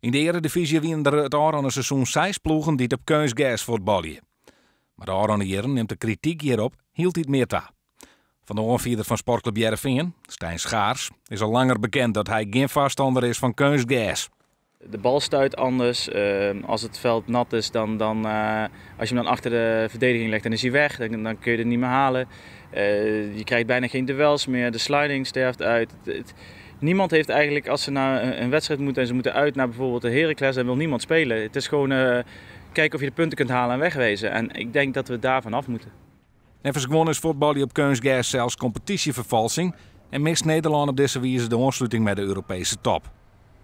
In de Eredivisie winnen er het aanstaande seizoen 6 ploegen die op kunstgas voetballen. Maar de aanstaande jaren neemt de kritiek hierop hield iets meer toe. Van de aanvoerder van Sportclub Heerenveen, Stijn Schaars, is al langer bekend dat hij geen voorstander is van kunstgas. De bal stuit anders. Als het veld nat is, als je hem dan achter de verdediging legt, dan is hij weg. Dan kun je het niet meer halen. Je krijgt bijna geen duels meer. De sliding sterft uit. Niemand heeft eigenlijk, als ze naar een wedstrijd moeten en ze moeten uit naar bijvoorbeeld de Heracles, dan wil niemand spelen. Het is gewoon kijken of je de punten kunt halen en wegwezen. En ik denk dat we daarvan af moeten. Nevens gewonnen is voetbal op kunstgas zelfs competitievervalsing en mist Nederland op deze wijze de aansluiting met de Europese top.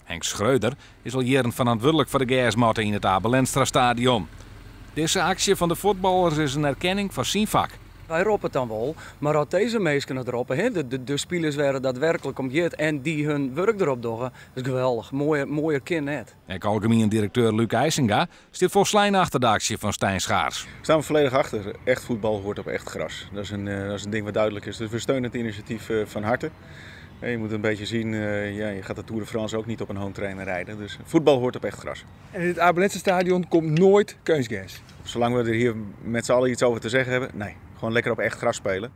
Henk Schreuder is al jaren verantwoordelijk voor de gasmatten in het Abel Enstra stadion. Deze actie van de voetballers is een erkenning van zijn vak. Wij roepen het dan wel, maar als deze mensen het roepen, de spelers werden daadwerkelijk omgeerd en die hun werk erop doen, dat is geweldig. Mooier kind net. En algemeen directeur Luc IJsinga staat volslijn achter de actie van Stijn Schaars. Daar staan we volledig achter. Echt voetbal hoort op echt gras. Dat is een ding wat duidelijk is. Dus we steunen het initiatief van harte. Je moet een beetje zien, je gaat de Tour de France ook niet op een home trainer rijden. Dus voetbal hoort op echt gras. En in het Abel Enstra stadion komt nooit kunstgas. Zolang we er hier met z'n allen iets over te zeggen hebben, nee. Gewoon lekker op echt gras spelen.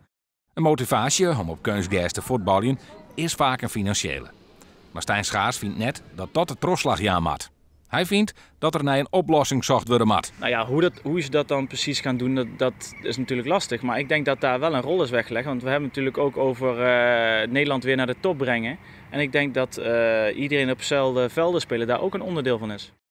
Een motivatie om op kunstgas te voetballen is vaak een financiële. Maar Stijn Schaars vindt net dat dat het trosslag jaarmat. Hij vindt dat er naar een oplossing zocht worden mat. Nou ja, hoe ze dat dan precies gaan doen, dat is natuurlijk lastig. Maar ik denk dat daar wel een rol is weggelegd. Want we hebben natuurlijk ook over Nederland weer naar de top brengen. En ik denk dat iedereen op dezelfde velden spelen daar ook een onderdeel van is.